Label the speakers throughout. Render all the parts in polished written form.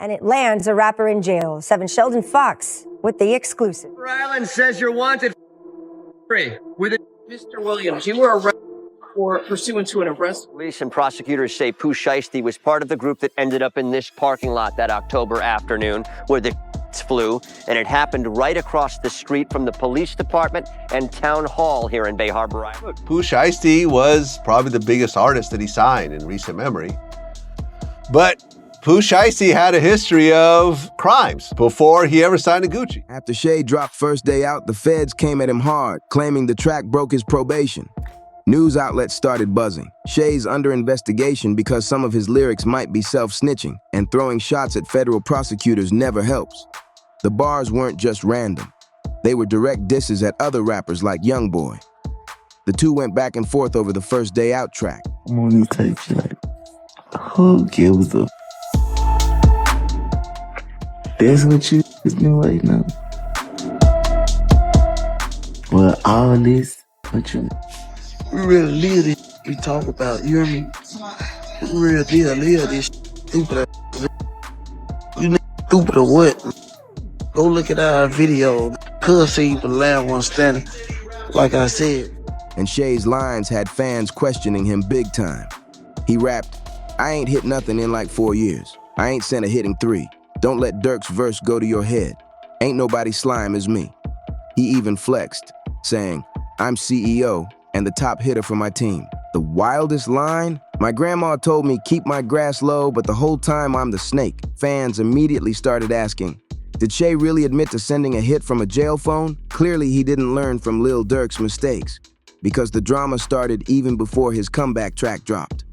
Speaker 1: And it lands a rapper in jail. 7 Sheldon Fox with the exclusive.
Speaker 2: Rhode Island says you're wanted with it.
Speaker 3: Mr. Williams, you were arrested for pursuant to an arrest.
Speaker 4: Police and prosecutors say Pooh Shiesty was part of the group that ended up in this parking lot that October afternoon where the flew, and it happened right across the street from the police department and town hall here in Bay Harbor Island.
Speaker 5: Pooh Shiesty was probably the biggest artist that he signed in recent memory. But Pooh Shiesty had a history of crimes before he ever signed to Gucci.
Speaker 6: After Shay dropped First Day Out, the feds came at him hard, claiming the track broke his probation. News outlets started buzzing. Shay's under investigation because some of his lyrics might be self-snitching, and throwing shots at federal prosecutors never helps. The bars weren't just random. They were direct disses at other rappers like Youngboy. The two went back and forth over the First Day Out track.
Speaker 7: I'm on these tapes like, who gives a That's what you is doing right now. Well, all this, what you we really live this we talk about, you hear me? We real deal live this stupid. You stupid or what? Go look at our video. Could see the last one standing, like I said.
Speaker 6: And Shay's lines had fans questioning him big time. He rapped, "I ain't hit nothing in like 4 years. I ain't sent a hitting 3. Don't let Dirk's verse go to your head. Ain't nobody slime as me." He even flexed, saying, "I'm CEO and the top hitter for my team." The wildest line? "My grandma told me keep my grass low, but the whole time I'm the snake." Fans immediately started asking, did Shay really admit to sending a hit from a jail phone? Clearly he didn't learn from Lil Durk's mistakes, because the drama started even before his comeback track dropped.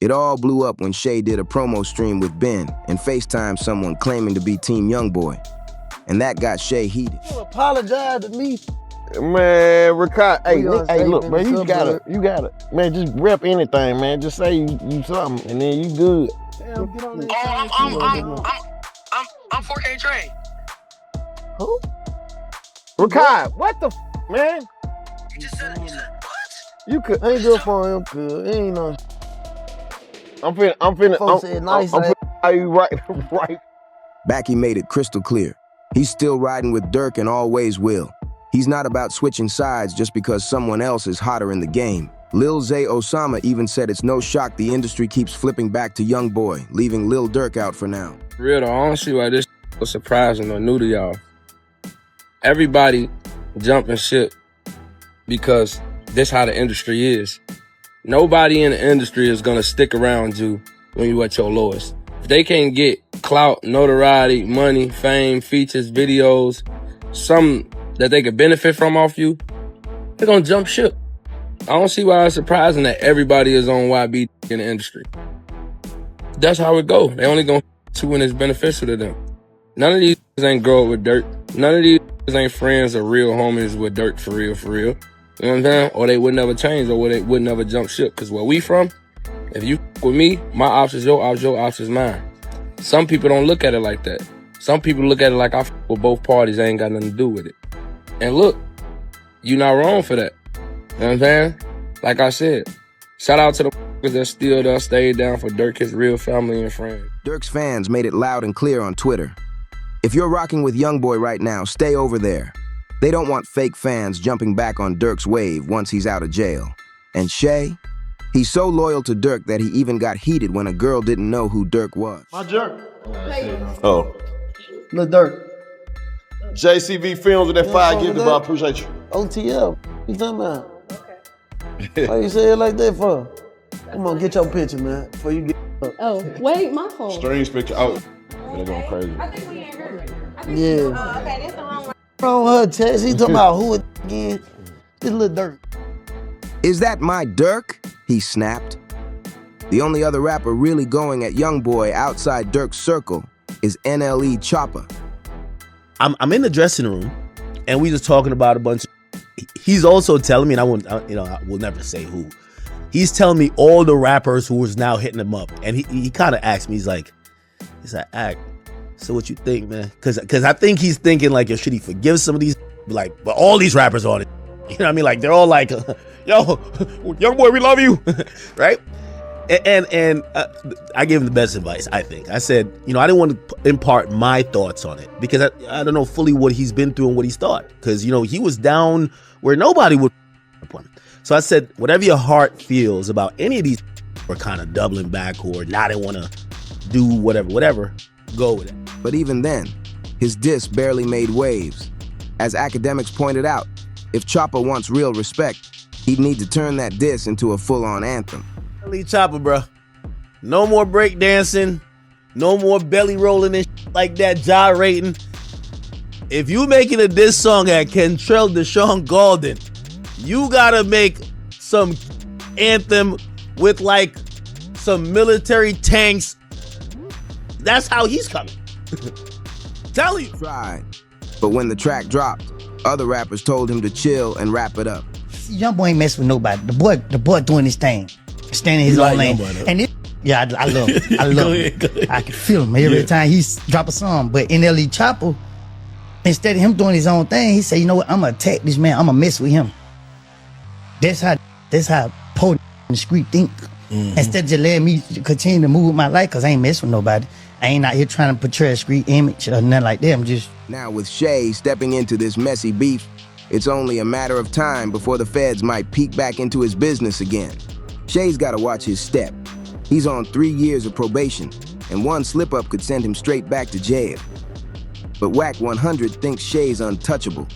Speaker 6: It all blew up when Shay did a promo stream with Ben and FaceTimed someone claiming to be Team Youngboy. And that got Shay heated.
Speaker 7: You apologize to me.
Speaker 8: Man, Ricardo, hey, look, man, you
Speaker 7: suburb.
Speaker 8: gotta, man, just rep anything, man. Just say you something, and then you good.
Speaker 7: Damn, get on
Speaker 3: Oh, I'm 4K Trey.
Speaker 7: Who?
Speaker 8: Ricardo, what the man?
Speaker 3: You just said what?
Speaker 8: You could.
Speaker 7: Ain't good for him, cuz. Ain't no.
Speaker 8: I'm finna.
Speaker 7: Folks said nice,
Speaker 8: I'm finna you right.
Speaker 6: Backy made it crystal clear. He's still riding with Dirk and always will. He's not about switching sides just because someone else is hotter in the game. Lil Zay Osama even said it's no shock the industry keeps flipping back to Youngboy, leaving Lil Durk out for now.
Speaker 9: Real though, I don't see why this was surprising or new to y'all. Everybody jumping ship because this how the industry is. Nobody in the industry is gonna stick around you when you at your lowest. If they can't get clout, notoriety, money, fame, features, videos, something that they could benefit from off you, they're gonna jump ship. I don't see why it's surprising that everybody is on YB in the industry. That's how it go. They only gonna to when it's beneficial to them. None of these ain't grow up with Dirk. None of these ain't friends or real homies with Dirk for real, for real. You know what I'm saying? Or they would never change, or they would never jump ship. Cause where we from, if you with me, my ops is your ops is mine. Some people don't look at it like that. Some people look at it like I with both parties, I ain't got nothing to do with it. And look, you not wrong for that. You know what I'm saying? Like I said, shout out to the that still there, stayed down for Dirk, his real family and friends.
Speaker 6: Dirk's fans made it loud and clear on Twitter. If you're rocking with Youngboy right now, stay over there. They don't want fake fans jumping back on Dirk's wave once he's out of jail. And Shay? He's so loyal to Dirk that he even got heated when a girl didn't know who Dirk was.
Speaker 7: My jerk.
Speaker 8: Oh,
Speaker 7: Lil Durk.
Speaker 8: JCV Films with that fire gift, bro. I appreciate you.
Speaker 7: OTL. You talking about? Okay. Why you say it like that for? Come on, get your picture, man, before you get up.
Speaker 10: Oh, wait, my phone.
Speaker 8: Strange picture out. They're going crazy.
Speaker 10: I think we ain't heard.
Speaker 7: Yeah.
Speaker 10: Oh, okay, that's the wrong one.
Speaker 7: Wrong with her, Chaz. He talking about who it again? This Lil Durk.
Speaker 6: Is that my Dirk? He snapped. The only other rapper really going at Youngboy outside Dirk's circle is NLE Choppa.
Speaker 11: I'm in the dressing room, and we just talking about a bunch of. He's also telling me, and I will never say who. He's telling me all the rappers who was now hitting him up, and he kind of asked me, he's like, "Act, so what you think, man?" Because I think he's thinking like, yo, should he forgive some of these, like, but all these rappers on it, you know what I mean? Like they're all like, yo, Youngboy, we love you, right? And I gave him the best advice, I think. I said, I didn't want to impart my thoughts on it because I don't know fully what he's been through and what he's thought. Because, he was down where nobody would upon him. So I said, whatever your heart feels about any of these or kind of doubling back or not want to do whatever, go with it.
Speaker 6: But even then, his diss barely made waves. As academics pointed out, if Choppa wants real respect, he'd need to turn that diss into a full-on anthem.
Speaker 11: NLE Choppa, bro. No more breakdancing. No more belly rolling and like that, gyrating. If you making a diss song at Kentrell Deshaun Golden, you gotta make some anthem with like some military tanks. That's how he's coming. Tell you.
Speaker 6: Tried. But when the track dropped, other rappers told him to chill and wrap it up.
Speaker 12: Young boy ain't messing with nobody. The boy doing his thing. Standing his own lane. And I love him. I love him. I can feel him every time he drop a song. But NLE Choppa, instead of him doing his own thing, he said, you know what, I'm gonna attack this man, I'm gonna mess with him. That's how poor in the street think. Instead of just letting me continue to move with my life, cause I ain't messing with nobody. I ain't out here trying to portray a street image or nothing like that. I'm just...
Speaker 6: Now with Shay stepping into this messy beef, it's only a matter of time before the feds might peek back into his business again. Shay's gotta watch his step. He's on 3 years of probation, and one slip-up could send him straight back to jail. But Wack 100 thinks Shay's untouchable,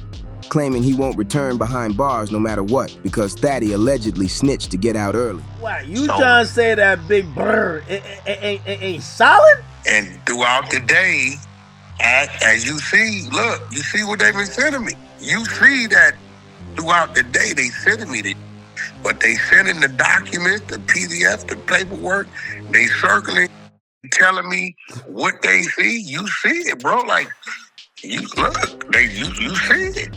Speaker 6: claiming he won't return behind bars no matter what, because Thaddy allegedly snitched to get out early.
Speaker 11: What, you trying to say that big brr ain't solid?
Speaker 13: And throughout the day, as you see, look, you see what they've been sending me. You see that throughout the day they sending me the, but they sending the documents, the PDF, the paperwork, they circling, telling me what they see. You see it, bro. Like, you look, you see it.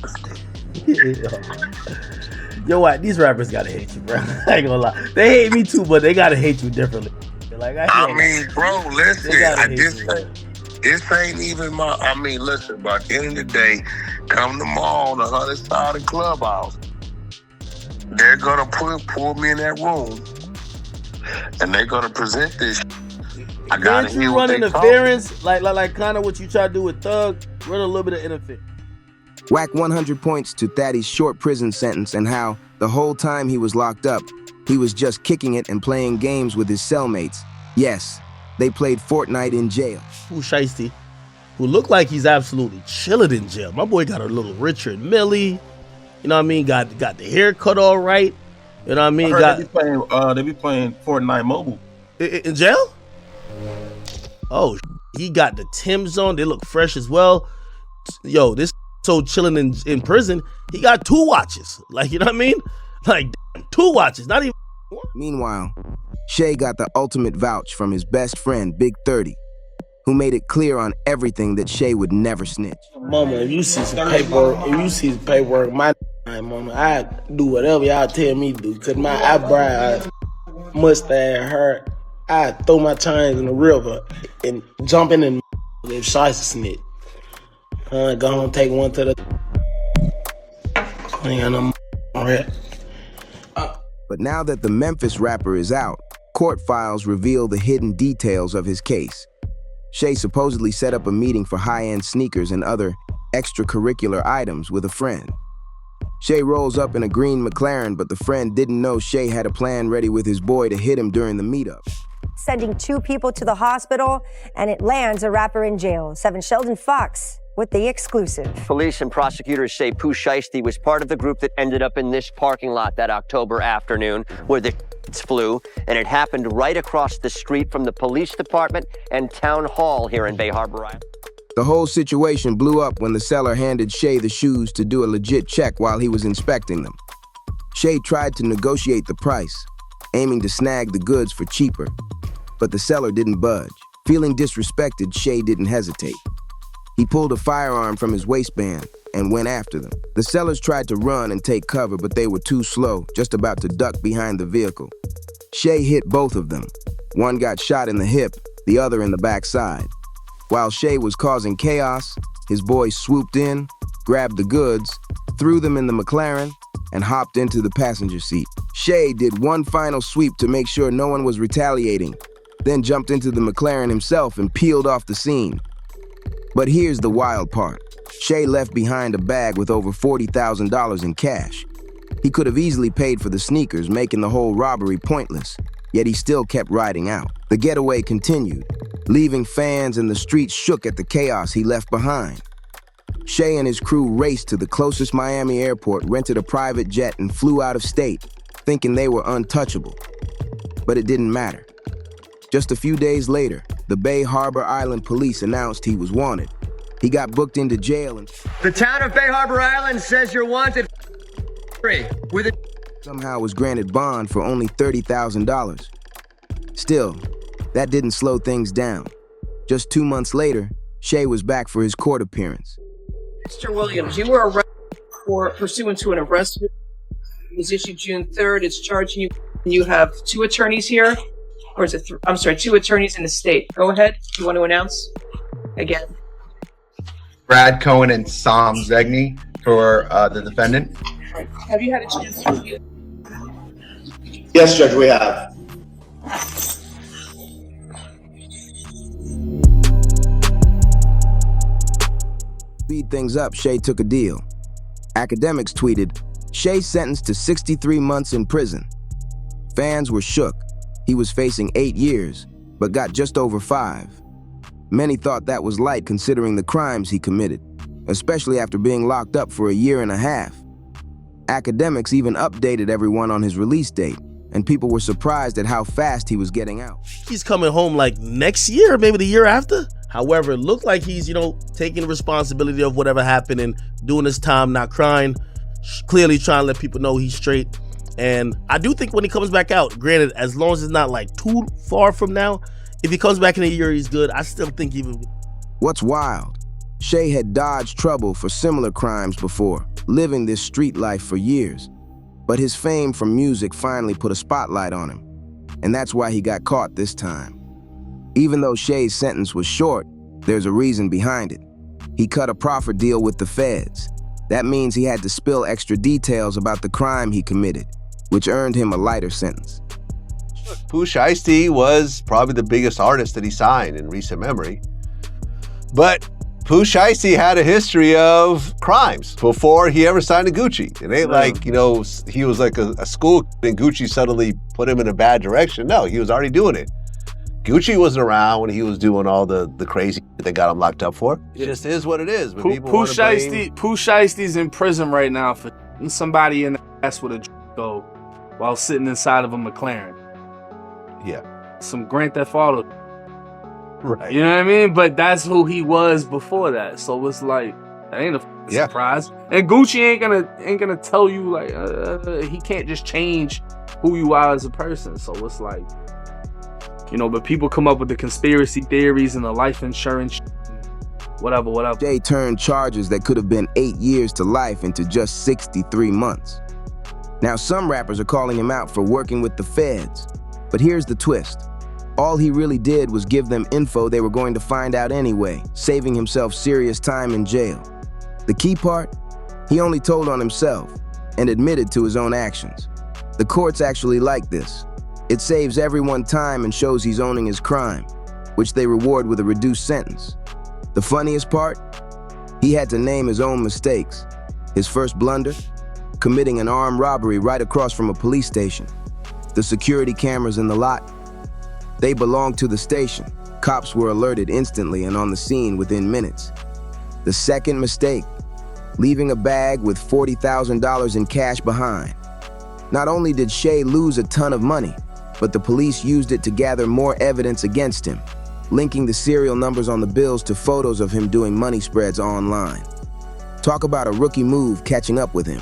Speaker 11: Yo, what? These rappers gotta hate you, bro. I ain't gonna lie. They hate me too, but they gotta hate you differently. Like,
Speaker 13: I mean, bro, listen, this ain't even my, listen, bro, at the end of the day, come to mall, the other side of the clubhouse, they're gonna pull me in that room, and they're gonna present this. I gotta
Speaker 11: hear you run interference, like kind of what you try to do with Thug, run a little bit of interference.
Speaker 6: Wack 100 points to Thaddy's short prison sentence and how, the whole time he was locked up, he was just kicking it and playing games with his cellmates. Yes, they played Fortnite in jail.
Speaker 11: Pooh Shiesty, who looked like he's absolutely chilling in jail. My boy got a little Richard Millie. You know what I mean? Got the haircut all right. You know what I mean?
Speaker 14: They be playing Fortnite mobile.
Speaker 11: In jail? Oh, he got the Timbs on. They look fresh as well. Yo, this so chilling in prison. He got 2 watches. Like, you know what I mean? Like, 2 watches, not even.
Speaker 6: Meanwhile, Shay got the ultimate vouch from his best friend, Big 30, who made it clear on everything that Shay would never snitch.
Speaker 15: Mama, if you see some paperwork, my mama, I do whatever y'all tell me to do. Cause my eyebrow, mustache, hair, I throw my chains in the river and jump in and if Shiesty snitch. Go on, take one to the. I ain't got no red.
Speaker 6: But now that the Memphis rapper is out, court files reveal the hidden details of his case. Shay supposedly set up a meeting for high-end sneakers and other extracurricular items with a friend. Shay rolls up in a green McLaren, but the friend didn't know Shay had a plan ready with his boy to hit him during the meetup.
Speaker 1: Sending 2 people to the hospital, and it lands a rapper in jail. 7 Sheldon Fox with the exclusive.
Speaker 4: Police and prosecutors say Pooh Shiesty was part of the group that ended up in this parking lot that October afternoon where the flew, and it happened right across the street from the police department and town hall here in Bay Harbor Island.
Speaker 6: The whole situation blew up when the seller handed Shay the shoes to do a legit check while he was inspecting them. Shay tried to negotiate the price, aiming to snag the goods for cheaper, but the seller didn't budge. Feeling disrespected, Shay didn't hesitate. He pulled a firearm from his waistband and went after them. The sellers tried to run and take cover, but they were too slow, just about to duck behind the vehicle. Shay hit both of them. One got shot in the hip, the other in the backside. While Shay was causing chaos, his boys swooped in, grabbed the goods, threw them in the McLaren, and hopped into the passenger seat. Shay did one final sweep to make sure no one was retaliating, then jumped into the McLaren himself and peeled off the scene. But here's the wild part. Shay left behind a bag with over $40,000 in cash. He could have easily paid for the sneakers, making the whole robbery pointless, yet he still kept riding out. The getaway continued, leaving fans and the streets shook at the chaos he left behind. Shay and his crew raced to the closest Miami airport, rented a private jet, and flew out of state, thinking they were untouchable. But it didn't matter. Just a few days later, the Bay Harbor Island police announced he was wanted. He got booked into jail and
Speaker 2: The town of Bay Harbor Island says you're wanted with a
Speaker 6: somehow was granted bond for only $30,000. Still, that didn't slow things down. Just 2 months later, Shay was back for his court appearance.
Speaker 3: Mr. Williams, you were arrested for pursuant to an arrest. It was issued June 3rd. It's charging you. You have two attorneys here, or is it? I'm sorry, two attorneys in the state. Go ahead. You want to announce again?
Speaker 16: Brad Cohen and Sam Zegny for the defendant.
Speaker 3: Have you had a chance to review?
Speaker 17: Yes, Judge, we have.
Speaker 6: Speed things up, Shay took a deal. Academics tweeted, Shay sentenced to 63 months in prison. Fans were shook. He was facing 8 years, but got just over 5. Many thought that was light considering the crimes he committed, especially after being locked up for a year and a half. Academics even updated everyone on his release date, and people were surprised at how fast he was getting out.
Speaker 11: He's coming home like next year, maybe the year after. However, it looked like he's, taking responsibility of whatever happened and doing his time, not crying, clearly trying to let people know he's straight. And I do think when he comes back out, granted, as long as it's not like too far from now, if he comes back in a year, he's good. I still think he would.
Speaker 6: What's wild? Shay had dodged trouble for similar crimes before, living this street life for years. But his fame from music finally put a spotlight on him, and that's why he got caught this time. Even though Shay's sentence was short, there's a reason behind it. He cut a proffer deal with the feds. That means he had to spill extra details about the crime he committed, which earned him a lighter sentence.
Speaker 5: Pooh Shiesty was probably the biggest artist that he signed in recent memory. But Pooh Shiesty had a history of crimes before he ever signed to Gucci. It ain't like, he was like a school kid and Gucci suddenly put him in a bad direction. No, he was already doing it. Gucci wasn't around when he was doing all the crazy that got him locked up for. It just is what it is. But
Speaker 18: Pooh Shiesty's in prison right now for somebody in the ass with a go while sitting inside of a McLaren.
Speaker 5: Yeah.
Speaker 18: Some Grand Theft Auto.
Speaker 5: Right.
Speaker 18: You know what I mean? But that's who he was before that. So it's like, that ain't a surprise. And Gucci ain't gonna tell you like he can't just change who you are as a person. So it's like, but people come up with the conspiracy theories and the life insurance, whatever.
Speaker 6: Jay turned charges that could have been 8 years to life into just 63 months. Now some rappers are calling him out for working with the feds, but here's the twist. All he really did was give them info they were going to find out anyway, saving himself serious time in jail. The key part? He only told on himself and admitted to his own actions. The courts actually like this. It saves everyone time and shows he's owning his crime, which they reward with a reduced sentence. The funniest part? He had to name his own mistakes. His first blunder? Committing an armed robbery right across from a police station. The security cameras in the lot? They belonged to the station. Cops were alerted instantly and on the scene within minutes. The second mistake? Leaving a bag with $40,000 in cash behind. Not only did Shay lose a ton of money, but the police used it to gather more evidence against him, linking the serial numbers on the bills to photos of him doing money spreads online. Talk about a rookie move catching up with him.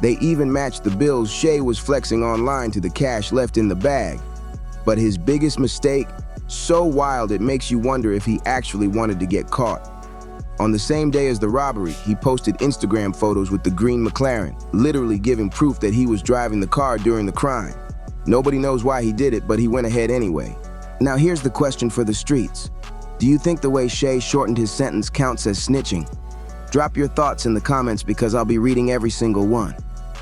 Speaker 6: They even matched the bills Shay was flexing online to the cash left in the bag. But his biggest mistake, so wild it makes you wonder if he actually wanted to get caught. On the same day as the robbery, he posted Instagram photos with the green McLaren, literally giving proof that he was driving the car during the crime. Nobody knows why he did it, but he went ahead anyway. Now here's the question for the streets. Do you think the way Shay shortened his sentence counts as snitching? Drop your thoughts in the comments because I'll be reading every single one.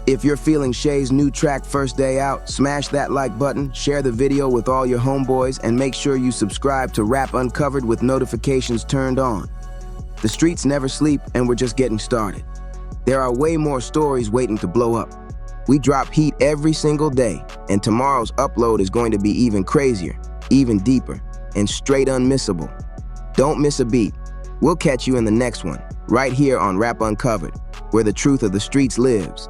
Speaker 6: If you're feeling Shay's new track First Day Out, smash that like button, share the video with all your homeboys, and make sure you subscribe to Rap Uncovered with notifications turned on. The streets never sleep, and we're just getting started. There are way more stories waiting to blow up. We drop heat every single day, and tomorrow's upload is going to be even crazier, even deeper, and straight unmissable. Don't miss a beat. We'll catch you in the next one, right here on Rap Uncovered, where the truth of the streets lives.